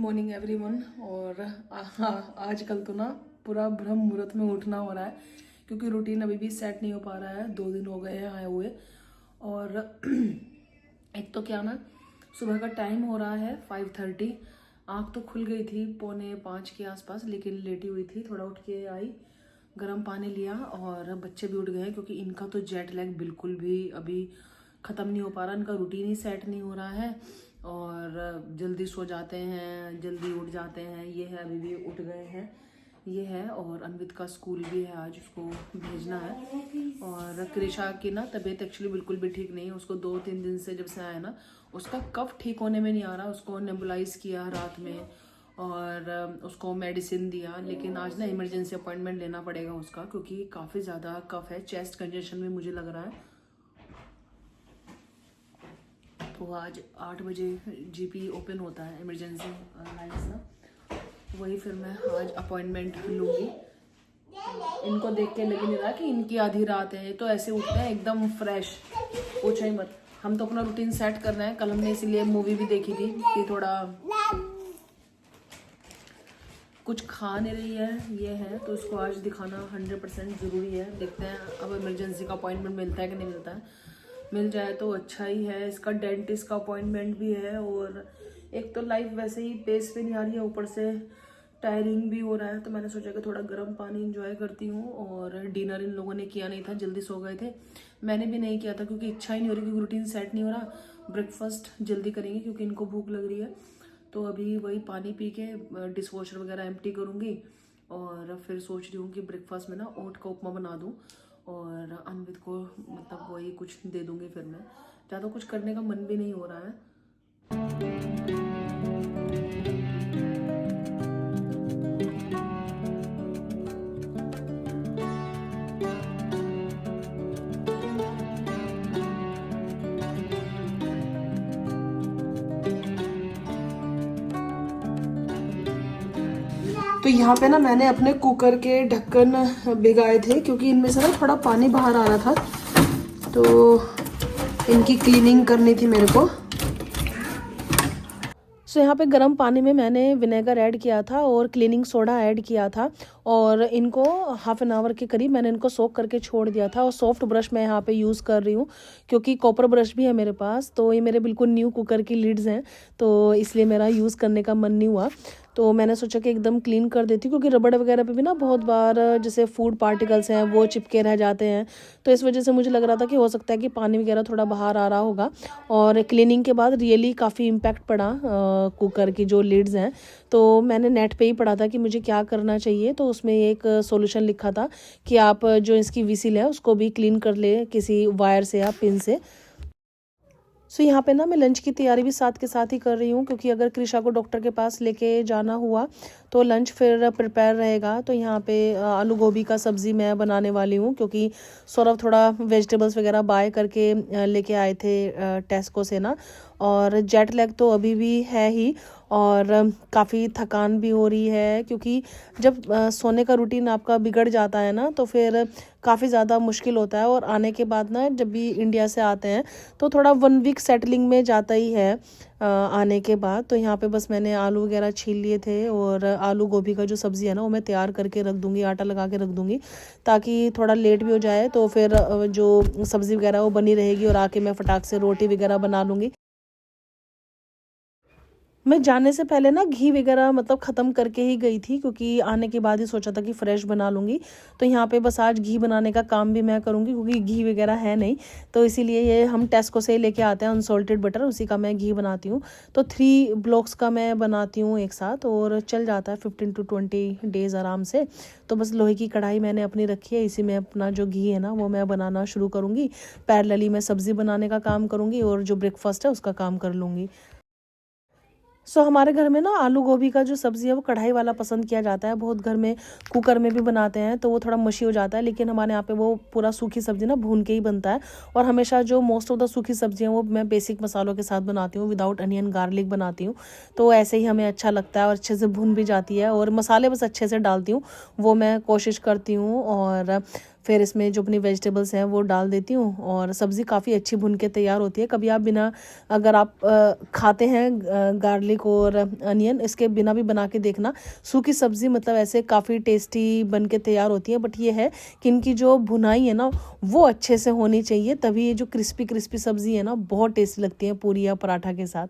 Morning everyone. और आजकल तो ना पूरा ब्रह्म मुहूर्त में उठना हो रहा है क्योंकि रूटीन अभी भी सेट नहीं हो पा रहा है। 2 दिन हो गए हैं आए हुए। और एक तो क्या ना, सुबह का टाइम हो रहा है 5:30। आँख तो खुल गई थी 4:45 के आसपास, लेकिन लेटी हुई थी। थोड़ा उठ के आई, गर्म पानी लिया और बच्चे भी उठ गए क्योंकि इनका तो जेट लैग बिल्कुल भी अभी ख़त्म नहीं हो पा रहा। इनका रूटीन ही सेट नहीं हो रहा है और जल्दी सो जाते हैं, जल्दी उठ जाते हैं। ये है, अभी भी उठ गए हैं। ये है, और अनवित का स्कूल भी है, आज उसको भेजना है। और कृषा की ना तबीयत एक्चुअली बिल्कुल भी ठीक नहीं है। उसको 2-3 दिन से जब से आया ना, उसका कफ ठीक होने में नहीं आ रहा। उसको नेबुलाइज किया रात में और उसको मेडिसिन दिया, लेकिन आज ना इमरजेंसी अपॉइंटमेंट लेना पड़ेगा उसका क्योंकि काफ़ी ज़्यादा कफ है। चेस्ट कंजेशन में मुझे लग रहा है। तो आज 8 बजे जीपी ओपन होता है, इमरजेंसी लाइन्स ना। वही फिर मैं आज अपॉइंटमेंट लूँगी। इनको देख के लग नहीं रहा कि इनकी आधी रात है। तो ऐसे उठते हैं एकदम फ्रेश, पूछो ही मत। हम तो अपना रूटीन सेट कर रहे हैं। कल हमने इसीलिए मूवी भी देखी थी कि थोड़ा कुछ खा नहीं रही है, ये है, तो इसको आज दिखाना 100% ज़रूरी है। देखते हैं अब इमरजेंसी का अपॉइंटमेंट मिलता है कि नहीं मिलता है। मिल जाए तो अच्छा ही है। इसका डेंटिस्ट का अपॉइंटमेंट भी है। और एक तो लाइफ वैसे ही पेस पे नहीं आ रही है, ऊपर से टायरिंग भी हो रहा है। तो मैंने सोचा कि थोड़ा गर्म पानी इंजॉय करती हूँ। और डिनर इन लोगों ने किया नहीं था, जल्दी सो गए थे। मैंने भी नहीं किया था क्योंकि इच्छा ही नहीं हो रही, क्योंकि रूटीन सेट नहीं हो रहा। ब्रेकफास्ट जल्दी करेंगे क्योंकि इनको भूख लग रही है। तो अभी वही पानी पी के डिश वॉशर वगैरह एम्प्टी करूँगी। और फिर सोच रही हूँ कि ब्रेकफास्ट में ना ओट का उपमा बना दूँ और अनवित को मतलब वही कुछ दे दूँगी। फिर मैं ज़्यादा कुछ करने का मन भी नहीं हो रहा है। तो यहाँ पे ना मैंने अपने कुकर के ढक्कन भिगाए थे क्योंकि इनमें से ना थोड़ा पानी बाहर आ रहा था। तो इनकी क्लीनिंग करनी थी मेरे को। सो यहाँ पे गर्म पानी में मैंने विनेगर ऐड किया था और क्लीनिंग सोडा ऐड किया था। और इनको हाफ एन आवर के करीब मैंने इनको सोक करके छोड़ दिया था। और सॉफ्ट ब्रश मैं यहाँ पे यूज़ कर रही हूँ क्योंकि कॉपर ब्रश भी है मेरे पास। तो ये मेरे बिल्कुल न्यू कुकर की लिड्स हैं, तो इसलिए मेरा यूज़ करने का मन नहीं हुआ। तो मैंने सोचा कि एकदम क्लीन कर देती क्योंकि रबड़ वगैरह पे भी ना बहुत बार जैसे फूड पार्टिकल्स हैं वो चिपके रह जाते हैं। तो इस वजह से मुझे लग रहा था कि हो सकता है कि पानी वगैरह थोड़ा बाहर आ रहा होगा। और क्लीनिंग के बाद रियली काफ़ी इम्पैक्ट पड़ा कुकर की जो लिड्स हैं। तो मैंने नेट पे ही पढ़ा था कि मुझे क्या करना चाहिए। तो उसमें एक सॉल्यूशन लिखा था कि आप जो इसकी विसिल है उसको भी क्लीन कर ले किसी वायर से या पिन से। सो यहाँ पे ना मैं लंच की तैयारी भी साथ के साथ ही कर रही हूँ क्योंकि अगर कृषा को डॉक्टर के पास लेके जाना हुआ तो लंच फिर प्रिपेयर रहेगा। तो यहाँ पे आलू गोभी का सब्ज़ी मैं बनाने वाली हूँ क्योंकि सौरभ थोड़ा वेजिटेबल्स वगैरह बाय करके लेके आए थे टेस्को से ना। और जेट लैग तो अभी भी है ही और काफ़ी थकान भी हो रही है क्योंकि जब सोने का रूटीन आपका बिगड़ जाता है ना तो फिर काफ़ी ज़्यादा मुश्किल होता है। और आने के बाद ना जब भी इंडिया से आते हैं तो थोड़ा 1 वीक सेटलिंग में जाता ही है आने के बाद। तो यहाँ पे बस मैंने आलू वगैरह छील लिए थे और आलू गोभी का जो सब्ज़ी है ना वो मैं तैयार करके रख दूँगी, आटा लगा के रख दूँगी ताकि थोड़ा लेट भी हो जाए तो फिर जो सब्ज़ी वगैरह वो बनी रहेगी और आके मैं फटाक से रोटी वगैरह बना लूँगी। मैं जाने से पहले ना घी वगैरह मतलब ख़त्म करके ही गई थी क्योंकि आने के बाद ही सोचा था कि फ़्रेश बना लूँगी। तो यहाँ पे बस आज घी बनाने का काम भी मैं करूँगी क्योंकि घी वगैरह है नहीं। तो इसीलिए ये हम टेस्को से ही लेके आते हैं अनसॉल्टेड बटर, उसी का मैं घी बनाती हूँ। तो 3 ब्लॉक्स का मैं बनाती हूँ एक साथ और चल जाता है 15 to 20 डेज़ आराम से। तो बस लोहे की कढ़ाई मैंने अपनी रखी है, इसी में अपना जो घी है ना वो मैं बनाना शुरू करूँगी। पैरेलली मैं सब्ज़ी बनाने का काम करूँगी और जो ब्रेकफास्ट है उसका काम कर लूँगी। हमारे घर में ना आलू गोभी का जो सब्ज़ी है वो कढ़ाई वाला पसंद किया जाता है। बहुत घर में कुकर में भी बनाते हैं तो वो थोड़ा मशी हो जाता है, लेकिन हमारे यहाँ पे वो पूरा सूखी सब्ज़ी ना भून के ही बनता है। और हमेशा जो मोस्ट ऑफ द सूखी सब्ज़ी हैं वो मैं बेसिक मसालों के साथ बनाती हूँ, विदाउट अनियन गार्लिक बनाती हूँ। तो ऐसे ही हमें अच्छा लगता है और अच्छे से भून भी जाती है। और मसाले बस अच्छे से डालती हूँ, वो मैं कोशिश करती हूँ। और फिर इसमें जो अपनी वेजिटेबल्स हैं वो डाल देती हूँ और सब्ज़ी काफ़ी अच्छी भुन के तैयार होती है। कभी आप बिना, अगर आप खाते हैं गार्लिक और अनियन, इसके बिना भी बना के देखना, सूखी सब्ज़ी मतलब ऐसे काफ़ी टेस्टी बन के तैयार होती है। बट ये है कि इनकी जो भुनाई है ना वो अच्छे से होनी चाहिए, तभी ये जो क्रिस्पी क्रिस्पी सब्ज़ी है ना बहुत टेस्टी लगती है पूरी या पराठा के साथ।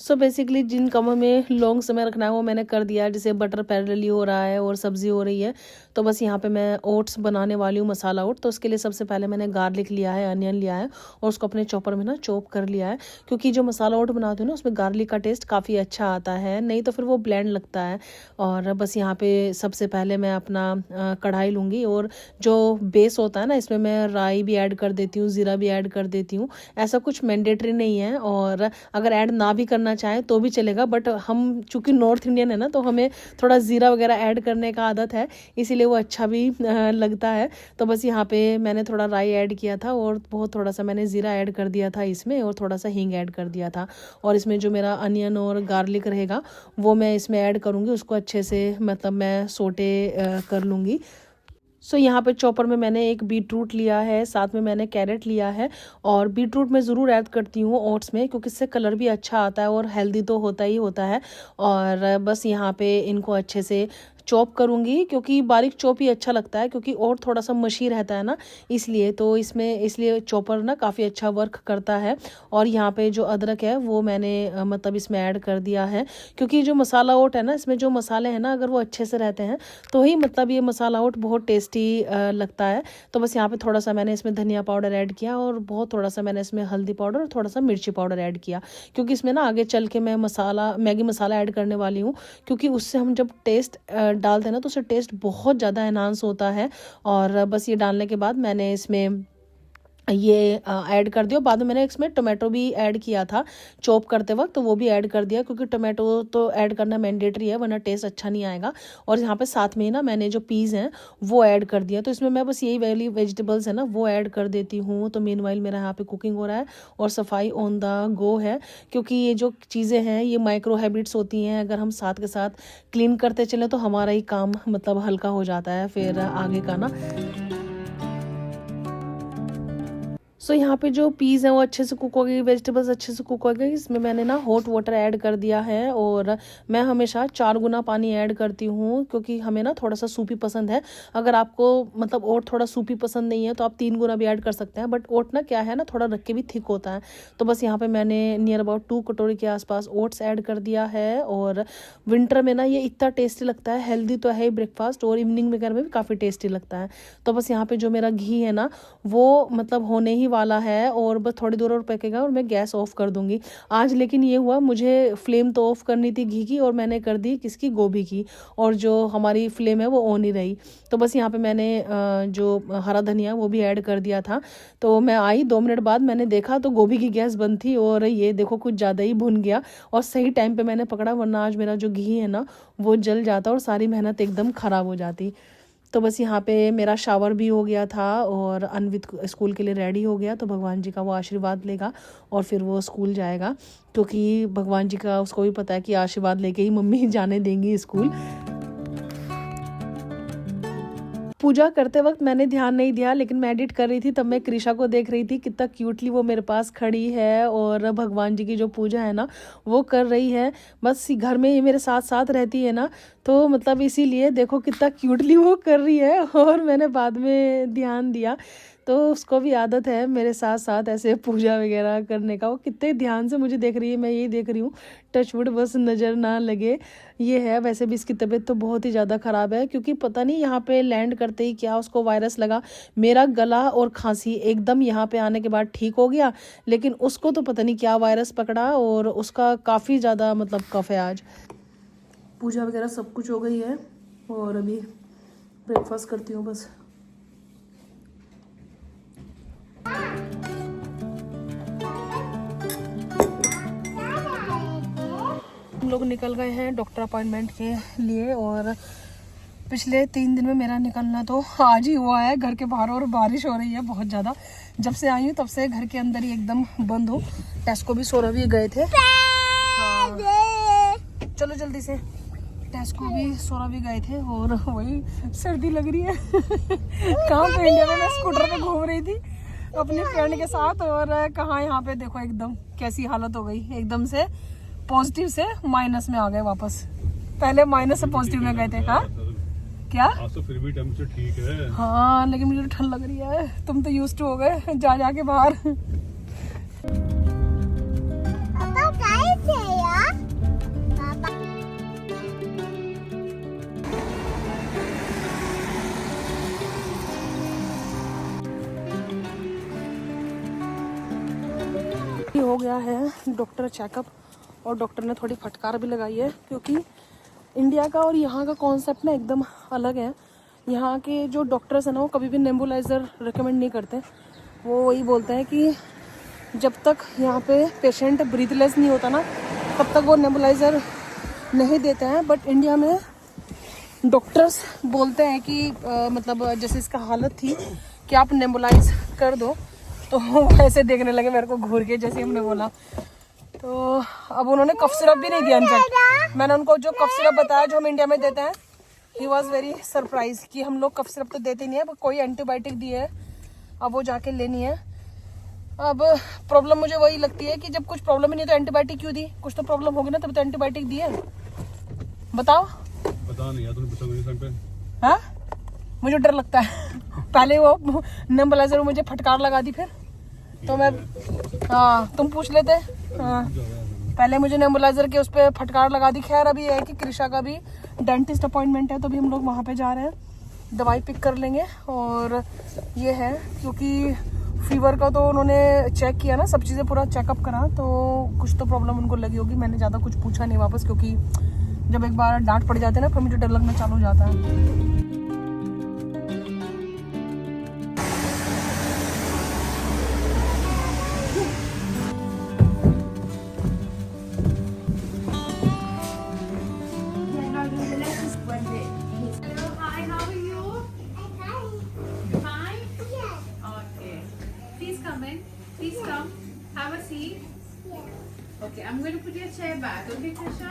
सो बेसिकली जिन कामों में लॉन्ग समय रखना है वो मैंने कर दिया, जैसे बटर पैरेलली हो रहा है और सब्ज़ी हो रही है। तो बस यहाँ पे मैं ओट्स बनाने वाली हूँ, मसाला ओट। तो उसके लिए सबसे पहले मैंने गार्लिक लिया है, अनियन लिया है और उसको अपने चॉपर में ना चॉप कर लिया है, क्योंकि जो मसाला ओट बनाते हो ना उसमें गार्लिक का टेस्ट काफ़ी अच्छा आता है, नहीं तो फिर वो ब्लेंड लगता है। और बस यहाँ पे सबसे पहले मैं अपना कढ़ाई लूँगी और जो बेस होता है ना इसमें मैं राई भी ऐड कर देती हूँ, ज़ीरा भी ऐड कर देती हूँ। ऐसा कुछ मैंडेटरी नहीं है, और अगर ऐड ना भी करना चाहे तो भी चलेगा, बट हम चूंकि नॉर्थ इंडियन है ना तो हमें थोड़ा ज़ीरा वगैरह ऐड करने का आदत है, इसीलिए वो अच्छा भी लगता है। तो बस यहाँ पे मैंने थोड़ा राई ऐड किया था और बहुत थोड़ा सा मैंने ज़ीरा ऐड कर दिया था इसमें, और थोड़ा सा हींग ऐड कर दिया था। और इसमें जो मेरा अनियन और गार्लिक रहेगा वो मैं इसमें ऐड करूँगी, उसको अच्छे से मतलब मैं सोटे कर लूँगी। सो यहाँ पे चॉपर में मैंने एक बीटरूट लिया है, साथ में मैंने कैरेट लिया है, और बीटरूट मैं ज़रूर ऐड करती हूँ ओट्स में, क्योंकि इससे कलर भी अच्छा आता है और हेल्दी तो होता ही होता है। और बस यहाँ पे इनको अच्छे से चॉप करूँगी, क्योंकि बारीक चॉप ही अच्छा लगता है, क्योंकि और थोड़ा सा मशी रहता है ना, इसलिए तो इसलिए चॉपर ना काफ़ी अच्छा वर्क करता है। और यहाँ पे जो अदरक है वो मैंने मतलब इसमें ऐड कर दिया है, क्योंकि जो मसाला ओट है ना इसमें जो मसाले हैं ना अगर वो अच्छे से रहते हैं तो ही मतलब ये मसाला ओट बहुत टेस्टी लगता है। तो बस यहाँ पे थोड़ा सा मैंने इसमें धनिया पाउडर ऐड किया, और बहुत थोड़ा सा मैंने इसमें हल्दी पाउडर और थोड़ा सा मिर्ची पाउडर ऐड किया, क्योंकि इसमें ना आगे चल के मैं मैगी मसाला ऐड करने वाली हूँ, क्योंकि उससे हम जब टेस्ट डालते हैं ना तो उससे टेस्ट बहुत ज़्यादा एनहांस होता है। और बस ये डालने के बाद मैंने इसमें ये ऐड कर दिया। बाद में मैंने इसमें टोमेटो भी ऐड किया था चॉप करते वक्त, तो वो भी ऐड कर दिया, क्योंकि टोमेटो तो ऐड करना मैंडेटरी है, वरना टेस्ट अच्छा नहीं आएगा। और यहाँ पे साथ में ही ना मैंने जो पीज़ हैं वो ऐड कर दिया, तो इसमें मैं बस यही वाली वेजिटेबल्स है ना वो ऐड कर देती हूँ। तो मीनवाइल मेरा यहाँ पे कुकिंग हो रहा है और सफाई ऑन द गो है, क्योंकि ये जो चीज़ें हैं ये माइक्रो हैबिट्स होती हैं, अगर हम साथ के साथ क्लीन करते चलें तो हमारा ही काम मतलब हल्का हो जाता है फिर आगे का ना। सो यहाँ पे जो पीज़ है वो अच्छे से कुक हो गई, वेजिटेबल्स अच्छे से कुक हो गई। इसमें मैंने ना हॉट वाटर ऐड कर दिया है, और मैं हमेशा 4 गुना पानी ऐड करती हूँ, क्योंकि हमें ना थोड़ा सा सूपी पसंद है। अगर आपको मतलब ओट थोड़ा सूपी पसंद नहीं है तो आप 3 गुना भी ऐड कर सकते हैं, बट ओट ना क्या है ना थोड़ा रख के भी थिक होता है। तो बस यहाँ पर मैंने नियर अबाउट 2 कटोरी के आसपास ओट्स ऐड कर दिया है। और विंटर में ना ये इतना टेस्टी लगता है, हेल्दी तो है ही ब्रेकफास्ट, और इवनिंग वगैरह में भी काफ़ी टेस्टी लगता है। तो बस यहाँ पर जो मेरा घी है ना वो मतलब होने ही वाला है, और बस थोड़ी देर और पकेगा और मैं गैस ऑफ कर दूंगी आज। लेकिन ये हुआ, मुझे फ्लेम तो ऑफ करनी थी घी की, और मैंने कर दी किसकी, गोभी की, और जो हमारी फ्लेम है वो ऑन ही रही। तो बस यहाँ पे मैंने जो हरा धनिया वो भी ऐड कर दिया था। तो मैं आई 2 मिनट बाद, मैंने देखा तो गोभी की गैस बंद थी, और ये देखो कुछ ज़्यादा ही भुन गया, और सही टाइम पे मैंने पकड़ा, वरना आज मेरा जो घी है ना वो जल जाता और सारी मेहनत एकदम ख़राब हो जाती। तो बस यहाँ पे मेरा शावर भी हो गया था और अन्वित स्कूल के लिए रेडी हो गया, तो भगवान जी का वो आशीर्वाद लेगा और फिर वो स्कूल जाएगा, क्योंकि भगवान जी का उसको भी पता है कि आशीर्वाद लेके ही मम्मी जाने देंगी स्कूल। पूजा करते वक्त मैंने ध्यान नहीं दिया, लेकिन मैं एडिट कर रही थी तब मैं कृषा को देख रही थी कितना क्यूटली वो मेरे पास खड़ी है और भगवान जी की जो पूजा है ना वो कर रही है। बस घर में ये मेरे साथ साथ रहती है ना, तो मतलब इसीलिए देखो कितना क्यूटली वो कर रही है, और मैंने बाद में ध्यान दिया तो उसको भी आदत है मेरे साथ साथ ऐसे पूजा वगैरह करने का। वो कितने ध्यान से मुझे देख रही है, मैं यही देख रही हूँ, टचवुड बस नज़र ना लगे। ये है, वैसे भी इसकी तबीयत तो बहुत ही ज़्यादा ख़राब है, क्योंकि पता नहीं यहाँ पे लैंड करते ही क्या उसको वायरस लगा। मेरा गला और खांसी एकदम यहाँ पे आने के बाद ठीक हो गया, लेकिन उसको तो पता नहीं क्या वायरस पकड़ा, और उसका काफ़ी ज़्यादा मतलब कफ है आज। पूजा वगैरह सब कुछ हो गई है, और अभी ब्रेकफास्ट करती हूँ बस। हम लोग निकल गए हैं डॉक्टर अपॉइंटमेंट के लिए, और पिछले 3 दिन में मेरा निकलना तो आज ही हुआ है घर के बाहर, और बारिश हो रही है बहुत ज़्यादा। जब से आई हूँ तब से घर के अंदर ही एकदम बंद हूँ। टेस्को भी सौरभ भी गए थे। हाँ। चलो जल्दी से, टेस्को भी सोना भी गए थे और वही सर्दी लग रही है। कहाँ पे इंडिया में मैं स्कूटर पे घूम रही थी अपनी फ्रेंड के साथ और कहाँ यहाँ पे देखो एकदम कैसी हालत हो गई, एकदम से पॉजिटिव से माइनस में आ गए वापस। पहले माइनस से पॉजिटिव में गए थे। हाँ क्या? आज तो फिर भी टेम्परेचर ठीक है। हाँ लेकिन मुझे तो ठंड लग रही है, तुम तो यूज्ड टू हो गए जा जाके बाहर। हो गया है डॉक्टर चेकअप और डॉक्टर ने थोड़ी फटकार भी लगाई है क्योंकि इंडिया का और यहाँ का कॉन्सेप्ट ना एकदम अलग है। यहाँ के जो डॉक्टर्स हैं ना वो कभी भी नेबुलाइज़र रिकमेंड नहीं करते। वो वही बोलते हैं कि जब तक यहाँ पे पेशेंट ब्रीथलेस नहीं होता ना तब तक वो नेबुलाइज़र नहीं देते हैं। बट इंडिया में डॉक्टर्स बोलते हैं कि मतलब जैसे इसका हालत थी कि आप नेबुलाइज कर दो, तो वैसे देखने लगे मेरे को घूर के जैसे हमने बोला। तो अब उन्होंने कफ सिरप भी नहीं दिया। इनफैक्ट मैंने उनको जो कफ सिरप बताया जो हम इंडिया में देते हैं, ही वॉज वेरी सरप्राइज कि हम लोग कफ सिरप तो देते नहीं है, कोई एंटीबायोटिक दी है, अब वो जाके लेनी है। अब प्रॉब्लम मुझे वही लगती है कि जब कुछ प्रॉब्लम ही नहीं तो एंटीबायोटिक क्यों दी? कुछ तो प्रॉब्लम होगी ना तब तो एंटीबायोटिक दी है। बताओ। पता नहीं यार, तुमने पूछा मेरे टाइम पे। हाँ मुझे डर लगता है। पहले वो नेबुलाइजर मुझे फटकार लगा दी, फिर तो मैं हाँ तुम पूछ लेते। हाँ पहले मुझे नेबुलाइजर के उस पर फटकार लगा दी। खैर अभी है कि कृषा का भी डेंटिस्ट अपॉइंटमेंट है तो अभी हम लोग वहाँ पे जा रहे हैं, दवाई पिक कर लेंगे। और ये है क्योंकि फीवर का तो उन्होंने चेक किया ना, सब चीज़ें पूरा चेकअप करा, तो कुछ तो प्रॉब्लम उनको लगी होगी। मैंने ज़्यादा कुछ पूछा नहीं वापस क्योंकि जब एक बार डांट पड़ जाती है ना फिर मुझे डर लगना चालू हो जाता है। Please come. Have a seat. Okay, I'm going to put your chair back. Okay, Krisha?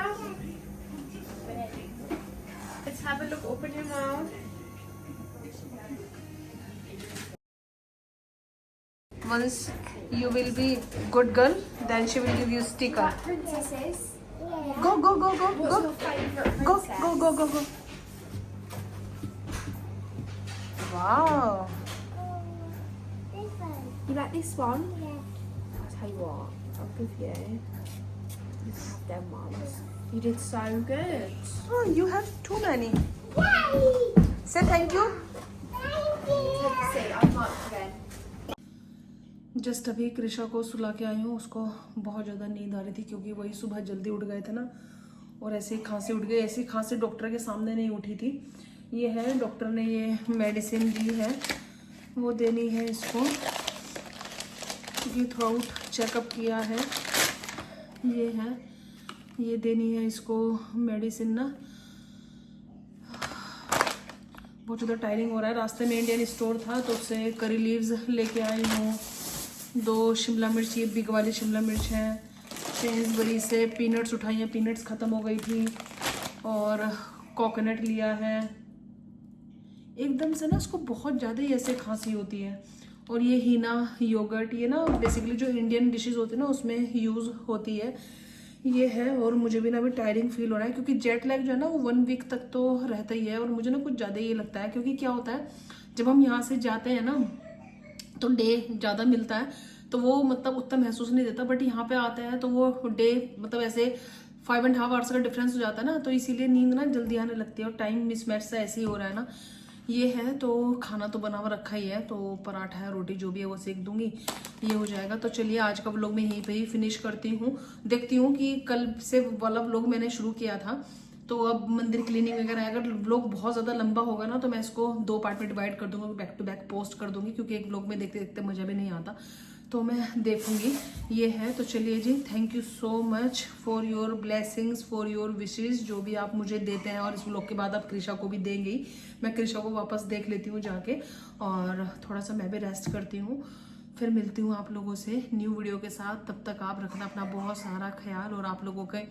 Let's have a look. Open your mouth. Once you will be good girl, then she will give you sticker. Princesses. Go go go go What's go your favourite go princess? go go go go. Wow. You like this one? Yeah. I'll tell you what, I'll give you. You have them ones. You did so good. Oh, you have too many. Say thank you. Take a seat, I'd like to then. Just अभी कृषा को सुला के आई हूँ। उसको बहुत ज़्यादा नींद आ रही थी क्योंकि वही सुबह जल्दी उठ गए थे ना, और ऐसे ही खांसी उठ गई। ऐसी खांसी डॉक्टर के सामने नहीं उठी थी। ये है डॉक्टर ने ये मेडिसिन दी है, वो देनी है इसको। ये थ्रोट चेकअप किया है, ये है, ये देनी है इसको मेडिसिन ना। बहुत ज़्यादा टायरिंग हो रहा है। रास्ते में इंडियन स्टोर था तो उससे करी लीव्स लेके आई हूँ, 2 शिमला मिर्च, ये बिग वाली शिमला मिर्च है। सेंसबरी से पीनट्स उठाई हैं, पीनट्स ख़त्म हो गई थी, और कोकोनट लिया है। एकदम से ना उसको बहुत ज़्यादा ही ऐसे खांसी होती है। और ये हीना योगर्ट, ये ना बेसिकली जो इंडियन डिशेस होती है ना उसमें यूज़ होती है, ये है। और मुझे भी ना अभी टायरिंग फील हो रहा है क्योंकि जेट लैग जो है ना वो 1 वीक तक तो रहता ही है। और मुझे ना कुछ ज़्यादा ये लगता है क्योंकि क्या होता है जब हम यहाँ से जाते हैं ना तो डे ज़्यादा मिलता है तो वो मतलब उतना महसूस नहीं देता, बट यहाँ पे आता है तो वो डे मतलब ऐसे 5.5 आवर्स का डिफरेंस हो जाता है ना, तो इसीलिए नींद ना जल्दी आने लगती है और टाइम मिसमैच से ऐसे ही हो रहा है ना। ये है तो खाना तो बना हुआ रखा ही है, तो पराठा है, रोटी जो भी है वो सेक दूंगी, ये हो जाएगा। तो चलिए आज का व्लॉग मैं यहीं पे ही फिनिश करती हूँ। देखती हूँ कि कल से वाला व्लॉग मैंने शुरू किया था तो अब मंदिर क्लीनिंग वगैरह अगर व्लॉग बहुत ज़्यादा लंबा होगा ना तो मैं इसको 2 पार्ट में डिवाइड कर दूंगा, बैक टू बैक पोस्ट कर दूंगी क्योंकि एक व्लॉग में देखते देखते मज़ा भी नहीं आता, तो मैं देखूंगी। ये है तो चलिए जी, thank you so much for your blessings, for your wishes, जो भी आप मुझे देते हैं। और इस व्लॉग के बाद आप कृषा को भी देंगे ही। मैं कृषा को वापस देख लेती हूँ जाके और थोड़ा सा मैं भी रेस्ट करती हूँ। फिर मिलती हूँ आप लोगों से न्यू वीडियो के साथ। तब तक आप रखना अपना बहुत सारा ख्याल, और आप लोगों के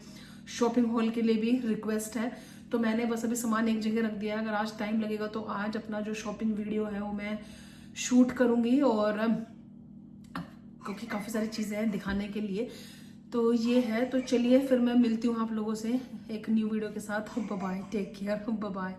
शॉपिंग हॉल के लिए भी रिक्वेस्ट है। तो मैंने बस अभी सामान एक जगह रख दिया है, अगर आज टाइम लगेगा तो आज अपना जो शॉपिंग वीडियो है वो मैं शूट करूँगी, और क्योंकि काफ़ी सारी चीज़ें हैं दिखाने के लिए। तो ये है, तो चलिए फिर मैं मिलती हूँ आप लोगों से एक न्यू वीडियो के साथ। Bye bye, take care, bye bye.